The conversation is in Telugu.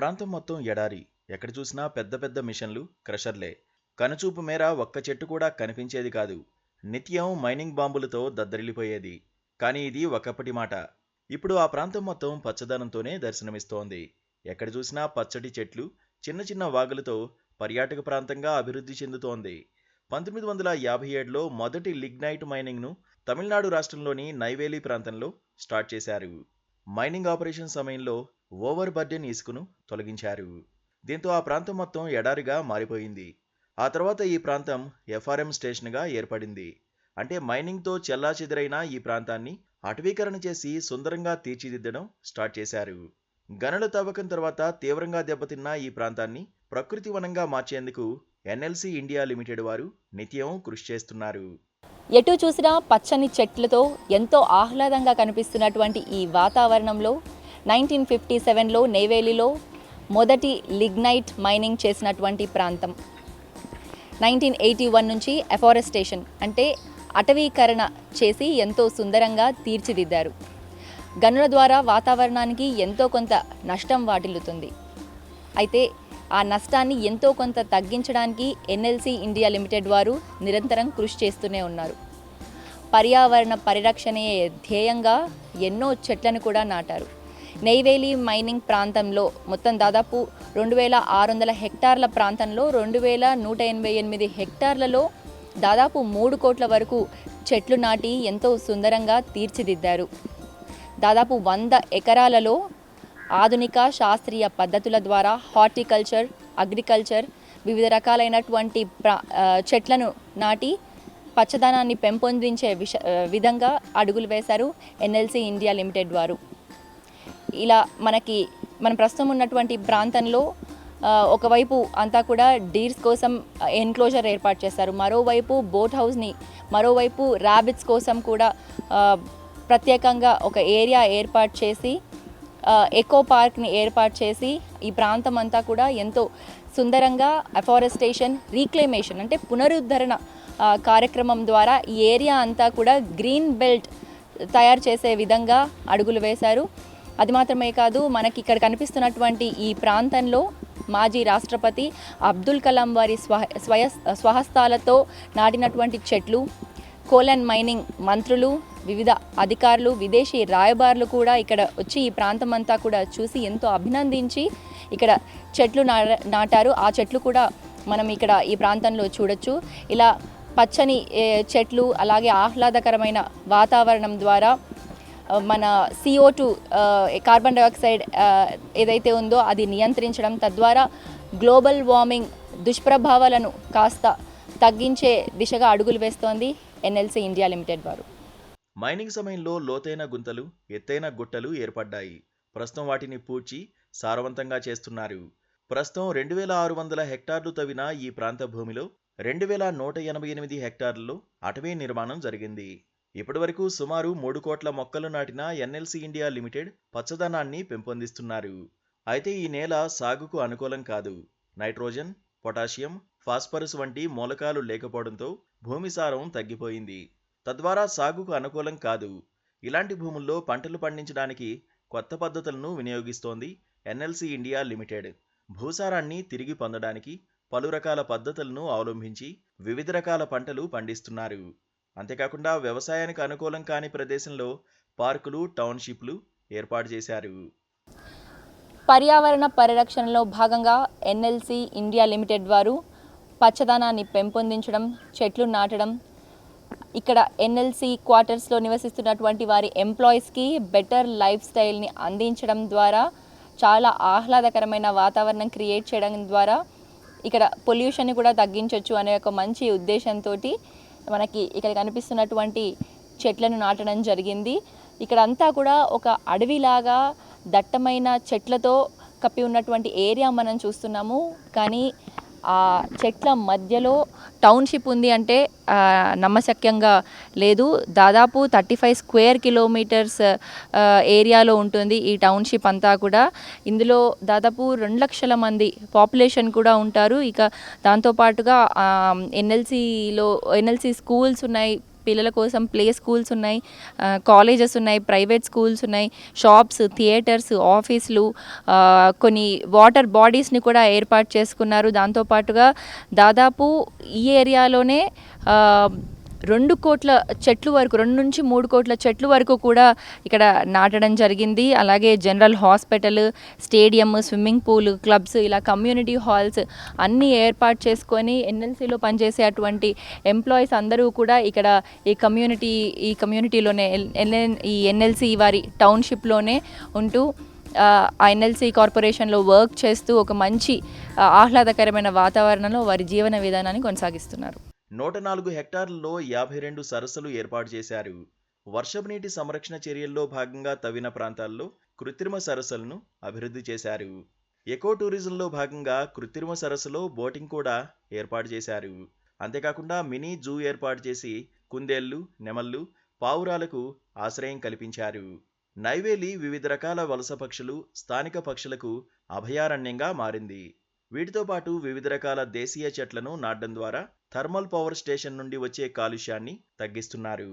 ప్రాంతం మొత్తం ఎడారి. ఎక్కడ చూసినా పెద్ద పెద్ద మిషన్లు, క్రషర్లే. కనుచూపు మేర ఒక్క చెట్టు కూడా కనిపించేది కాదు. నిత్యం మైనింగ్ బాంబులతో దద్దరిల్లిపోయేది. కానీ ఇది ఒకప్పటి మాట. ఇప్పుడు ఆ ప్రాంతం మొత్తం పచ్చదనంతోనే దర్శనమిస్తోంది. ఎక్కడ చూసినా పచ్చటి చెట్లు, చిన్న చిన్న వాగులతో పర్యాటక ప్రాంతంగా అభివృద్ధి చెందుతోంది. 1957లో మొదటి లిగ్నైట్ మైనింగ్ను తమిళనాడు రాష్ట్రంలోని నైవేలి ప్రాంతంలో స్టార్ట్ చేశారు. మైనింగ్ ఆపరేషన్ సమయంలో ఓవర్ బర్డెన్ ఇసుకను తొలగించారు. దీంతో ఆ ప్రాంతం మొత్తం ఎడారిగా మారిపోయింది. ఆ తర్వాత ఈ ప్రాంతం ఎఫ్ఆర్ఎం స్టేషన్గా ఏర్పడింది. అంటే మైనింగ్తో చెల్లాచెదురైన ఈ ప్రాంతాన్ని అటవీకరణ చేసి సుందరంగా తీర్చిదిద్దడం స్టార్ట్ చేశారు. గనుల తవ్వకం తర్వాత తీవ్రంగా దెబ్బతిన్న ఈ ప్రాంతాన్ని ప్రకృతి వనంగా మార్చేందుకు ఎన్ఎల్సి ఇండియా లిమిటెడ్ వారు నిత్యం కృషి చేస్తున్నారు. ఎటు చూసినా పచ్చని చెట్లతో ఎంతో ఆహ్లాదంగా కనిపిస్తున్నటువంటి ఈ వాతావరణంలో 1957లో నెయ్వేలిలో మొదటి లిగ్నైట్ మైనింగ్ చేసినటువంటి ప్రాంతం. 1981 నుంచి ఎఫారెస్టేషన్ అంటే అటవీకరణ చేసి ఎంతో సుందరంగా తీర్చిదిద్దారు. గనుల ద్వారా వాతావరణానికి ఎంతో కొంత నష్టం వాటిల్లుతుంది. అయితే ఆ నష్టాన్ని ఎంతో కొంత తగ్గించడానికి ఎన్ఎల్సి ఇండియా లిమిటెడ్ వారు నిరంతరం కృషి చేస్తూనే ఉన్నారు. పర్యావరణ పరిరక్షణే ధ్యేయంగా ఎన్నో చెట్లను కూడా నాటారు. నెయ్వేలి మైనింగ్ ప్రాంతంలో మొత్తం దాదాపు 2600 హెక్టార్ల ప్రాంతంలో 2188 హెక్టార్లలో దాదాపు 3 కోట్ల వరకు చెట్లు నాటి ఎంతో సుందరంగా తీర్చిదిద్దారు. దాదాపు 100 ఎకరాలలో ఆధునిక శాస్త్రీయ పద్ధతుల ద్వారా హార్టికల్చర్, అగ్రికల్చర్ వివిధ రకాలైనటువంటి చెట్లను నాటి పచ్చదనాన్ని పెంపొందించే విధంగా అడుగులు వేశారు ఎన్ఎల్సి ఇండియా లిమిటెడ్ వారు. ఇలా మన ప్రస్తుతం ఉన్నటువంటి ప్రాంతంలో ఒకవైపు అంతా కూడా డీర్స్ కోసం ఎన్క్లోజర్ ఏర్పాటు చేశారు. మరోవైపు బోట్ హౌస్ని, మరోవైపు ర్యాబిట్స్ కోసం కూడా ప్రత్యేకంగా ఒక ఏరియా ఏర్పాటు చేసి ఎకో పార్క్ని ఏర్పాటు చేసి ఈ ప్రాంతం అంతా కూడా ఎంతో సుందరంగా అఫారెస్టేషన్, రీక్లైమేషన్ అంటే పునరుద్ధరణ కార్యక్రమం ద్వారా ఈ ఏరియా అంతా కూడా గ్రీన్ బెల్ట్ తయారు చేసే విధంగా అడుగులు వేశారు. అది మాత్రమే కాదు, మనకి ఇక్కడ కనిపిస్తున్నటువంటి ఈ ప్రాంతంలో మాజీ రాష్ట్రపతి అబ్దుల్ కలాం వారి స్వహస్తాలతో నాటినటువంటి చెట్లు, కోల్ అండ్ మైనింగ్ మంత్రులు, వివిధ అధికారులు, విదేశీ రాయబారులు కూడా ఇక్కడ వచ్చి ఈ ప్రాంతం అంతా కూడా చూసి ఎంతో అభినందించి ఇక్కడ చెట్లు నాటారు. ఆ చెట్లు కూడా మనం ఇక్కడ ఈ ప్రాంతంలో చూడొచ్చు. ఇలా పచ్చని చెట్లు, అలాగే ఆహ్లాదకరమైన వాతావరణం ద్వారా మన CO2 కార్బన్ డైఆక్సైడ్ ఏదైతే ఉందో అది నియంత్రించడం, తద్వారా గ్లోబల్ వార్మింగ్ దుష్ప్రభావాలను కాస్త తగ్గించే దిశగా అడుగులు వేస్తోంది ఎన్ఎల్సి ఇండియా లిమిటెడ్ వారు. మైనింగ్ సమయంలో లోతైన గుంతలు, ఎత్తైన గుట్టలు ఏర్పడ్డాయి. ప్రస్తుతం వాటిని పూడ్చి సారవంతంగా చేస్తున్నారు. ప్రస్తుతం 2600 హెక్టార్లు తవ్విన ఈ ప్రాంత భూమిలో 2188 హెక్టార్లలో అటవీ నిర్మాణం జరిగింది. ఇప్పటి వరకు సుమారు 3 కోట్ల మొక్కలు నాటిన ఎన్ఎల్సి ఇండియా లిమిటెడ్ పచ్చదనాన్ని పెంపొందిస్తున్నారు. అయితే ఈ నేల సాగుకు అనుకూలం కాదు. నైట్రోజన్, పొటాషియం, ఫాస్ఫరస్ వంటి మూలకాలు లేకపోవడంతో భూమి సారం తగ్గిపోయింది. తద్వారా సాగుకు అనుకూలం కాదు. ఇలాంటి భూముల్లో పంటలు పండించడానికి కొత్త పద్ధతులను వినియోగిస్తోంది ఎన్ఎల్సి ఇండియా లిమిటెడ్. భూసారాన్ని తిరిగి పొందడానికి పలు రకాల పద్ధతులను అవలంబించి వివిధ రకాల పంటలు పండిస్తున్నారు. అంతేకాకుండా వ్యవసాయానికి అనుకూలం కాని ప్రదేశంలో పార్కులు, టౌన్షిప్లు ఏర్పాటు చేశారు. పర్యావరణ పరిరక్షణలో భాగంగా ఎన్ఎల్సి ఇండియా లిమిటెడ్ వారు పచ్చదనాన్ని పెంపొందించడం, చెట్లు నాటడం, ఇక్కడ ఎన్ఎల్సి క్వార్టర్స్లో నివసిస్తున్నటువంటి వారి ఎంప్లాయీస్కి బెటర్ లైఫ్ స్టైల్ని అందించడం ద్వారా, చాలా ఆహ్లాదకరమైన వాతావరణం క్రియేట్ చేయడం ద్వారా ఇక్కడ పొల్యూషన్ని కూడా తగ్గించవచ్చు అనే ఒక మంచి ఉద్దేశంతో మనకి ఇక్కడ కనిపిస్తున్నటువంటి చెట్లను నాటడం జరిగింది. ఇక్కడ అంతా కూడా ఒక అడవిలాగా దట్టమైన చెట్లతో కప్పి ఉన్నటువంటి ఏరియా మనం చూస్తున్నాము. కానీ ఆ చెట్ల మధ్యలో టౌన్షిప్ ఉంది అంటే నమ్మశక్యంగా లేదు. దాదాపు 35 స్క్వేర్ కిలోమీటర్స్ ఏరియాలో ఉంటుంది ఈ టౌన్షిప్ అంతా కూడా. ఇందులో దాదాపు 2 లక్షల మంది పాపులేషన్ కూడా ఉంటారు. ఇక దాంతోపాటుగా ఎన్ఎల్సి స్కూల్స్ ఉన్నాయి, పిల్లల కోసం ప్లే స్కూల్స్ ఉన్నాయి, కాలేజెస్ ఉన్నాయి, ప్రైవేట్ స్కూల్స్ ఉన్నాయి, షాప్స్, థియేటర్స్, ఆఫీసులు, కొన్ని వాటర్ బాడీస్ని కూడా ఏర్పాటు చేసుకున్నారు. దాంతోపాటుగా దాదాపు ఈ ఏరియాలోనే 2 కోట్ల చెట్లు వరకు, 2 నుంచి 3 కోట్ల చెట్లు వరకు కూడా ఇక్కడ నాటడం జరిగింది. అలాగే general hospital, stadium, swimming pool, clubs, ఇలా కమ్యూనిటీ హాల్స్ అన్నీ ఏర్పాటు చేసుకొని ఎన్ఎల్సీలో పనిచేసే అటువంటి ఎంప్లాయీస్ అందరూ కూడా ఇక్కడ ఈ కమ్యూనిటీలోనే ఈ ఎన్ఎల్సీ వారి టౌన్షిప్లోనే ఉంటూ ఆ ఎన్ఎల్సీ కార్పొరేషన్లో వర్క్ చేస్తూ ఒక మంచి ఆహ్లాదకరమైన వాతావరణంలో వారి జీవన విధానాన్ని కొనసాగిస్తున్నారు. 104 హెక్టార్లలో 52 సరస్సులు ఏర్పాటు చేశారు. వర్షపు నీటి సంరక్షణ చర్యల్లో భాగంగా తవ్విన ప్రాంతాల్లో కృత్రిమ సరస్సులను అభివృద్ధి చేశారు. ఎకో టూరిజంలో భాగంగా కృత్రిమ సరస్సులో బోటింగ్ కూడా ఏర్పాటు చేశారు. అంతేకాకుండా మినీ జూ ఏర్పాటు చేసి కుందేళ్లు, నెమళ్ళు, పావురాలకు ఆశ్రయం కల్పించారు. నైవేలి వివిధ రకాల వలస పక్షులు, స్థానిక పక్షులకు అభయారణ్యంగా మారింది. వీటితో పాటు వివిధ రకాల దేశీయ చెట్లను నాటడం ద్వారా థర్మల్ పవర్ స్టేషన్ నుండి వచ్చే కాలుష్యాన్ని తగ్గిస్తున్నారు.